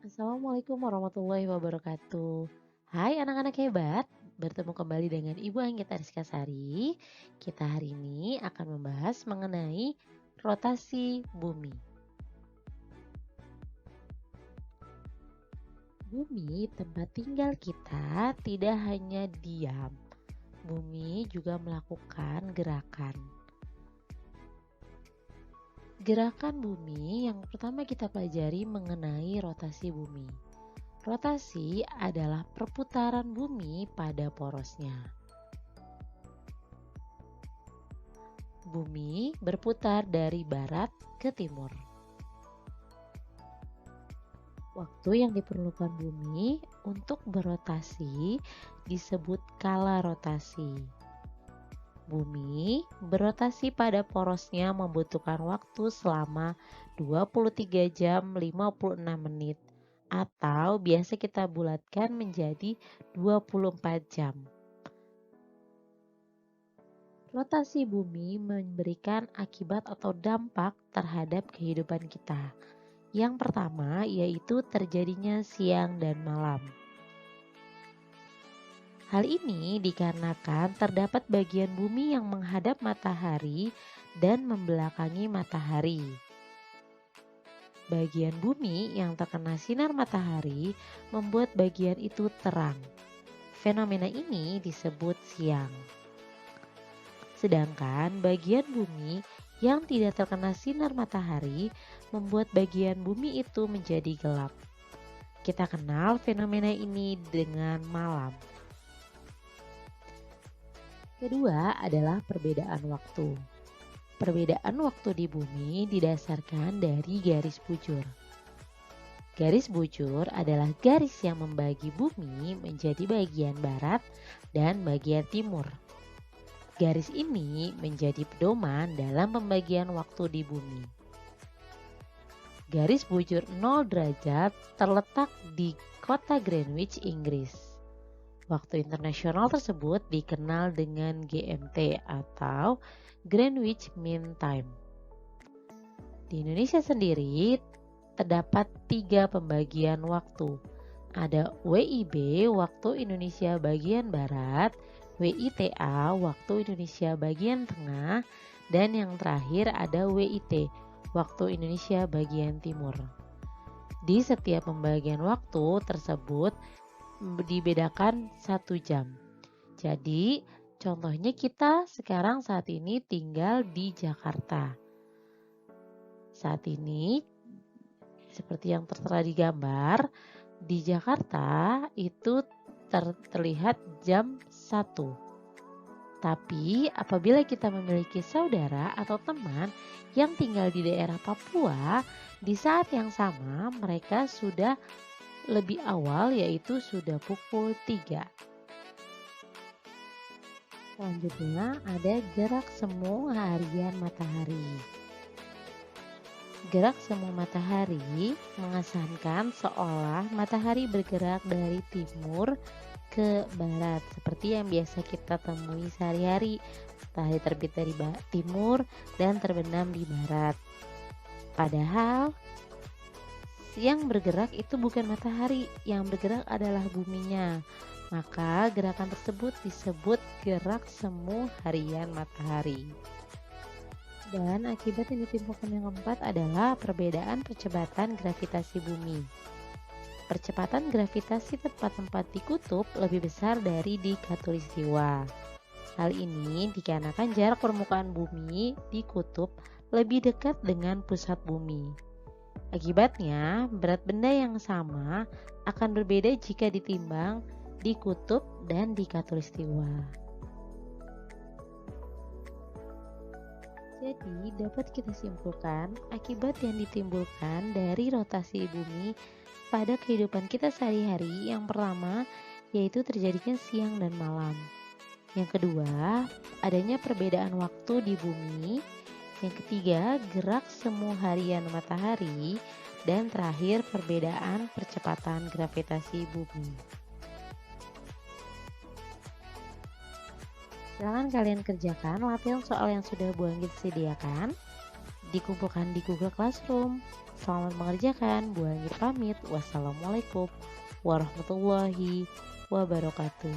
Assalamualaikum warahmatullahi wabarakatuh. Hai anak-anak hebat, bertemu kembali dengan Ibu Anggita Rizkasari. Kita hari ini akan membahas mengenai rotasi bumi. Bumi, tempat tinggal kita, tidak hanya diam. Bumi juga melakukan gerakan. Gerakan bumi yang pertama kita pelajari mengenai rotasi bumi. Rotasi adalah perputaran bumi pada porosnya. Bumi berputar dari barat ke timur. Waktu yang diperlukan bumi untuk berotasi disebut kala rotasi. Bumi berotasi pada porosnya membutuhkan waktu selama 23 jam 56 menit atau biasa kita bulatkan menjadi 24 jam. Rotasi bumi memberikan akibat atau dampak terhadap kehidupan kita. Yang pertama yaitu terjadinya siang dan malam. Hal ini dikarenakan terdapat bagian bumi yang menghadap matahari dan membelakangi matahari. Bagian bumi yang terkena sinar matahari membuat bagian itu terang. Fenomena ini disebut siang. Sedangkan bagian bumi yang tidak terkena sinar matahari membuat bagian bumi itu menjadi gelap. Kita kenal fenomena ini dengan malam. Kedua adalah perbedaan waktu. Perbedaan waktu di bumi didasarkan dari garis bujur. Garis bujur adalah garis yang membagi bumi menjadi bagian barat dan bagian timur. Garis ini menjadi pedoman dalam pembagian waktu di bumi. Garis bujur 0 derajat terletak di kota Greenwich, Inggris. Waktu internasional tersebut dikenal dengan GMT atau Greenwich Mean Time. Di Indonesia sendiri terdapat 3 pembagian waktu. Ada WIB, waktu Indonesia bagian barat, WITA, waktu Indonesia bagian tengah, dan yang terakhir ada WIT, waktu Indonesia bagian timur. Di setiap pembagian waktu tersebut dibedakan 1 jam. Jadi contohnya kita sekarang saat ini tinggal di Jakarta. Saat ini seperti yang tertera di gambar, di Jakarta itu terlihat jam 1. Tapi apabila kita memiliki saudara atau teman yang tinggal di daerah Papua, di saat yang sama mereka sudah lebih awal, yaitu sudah pukul 3. Selanjutnya ada gerak semu harian matahari. Gerak semu matahari mengesankan seolah matahari bergerak dari timur ke barat seperti yang biasa kita temui sehari-hari. Matahari terbit dari timur dan terbenam di barat. Padahal yang bergerak itu bukan matahari, yang bergerak adalah buminya. Maka gerakan tersebut disebut gerak semu harian matahari. Dan akibat yang ditimbulkan yang keempat adalah perbedaan percepatan gravitasi bumi. Percepatan gravitasi tempat-tempat di kutub lebih besar dari di khatulistiwa. Hal ini dikarenakan jarak permukaan bumi di kutub lebih dekat dengan pusat bumi. Akibatnya, berat benda yang sama akan berbeda jika ditimbang di kutub dan di khatulistiwa. Jadi, dapat kita simpulkan akibat yang ditimbulkan dari rotasi bumi pada kehidupan kita sehari-hari. Yang pertama, yaitu terjadinya siang dan malam. Yang kedua, adanya perbedaan waktu di bumi. Yang ketiga, gerak semu harian matahari. Dan terakhir, perbedaan percepatan gravitasi bumi. Silakan kalian kerjakan latihan soal yang sudah Bu Anggit sediakan dikumpulkan di Google Classroom. Selamat mengerjakan, Bu Anggit pamit. Wassalamualaikum warahmatullahi wabarakatuh.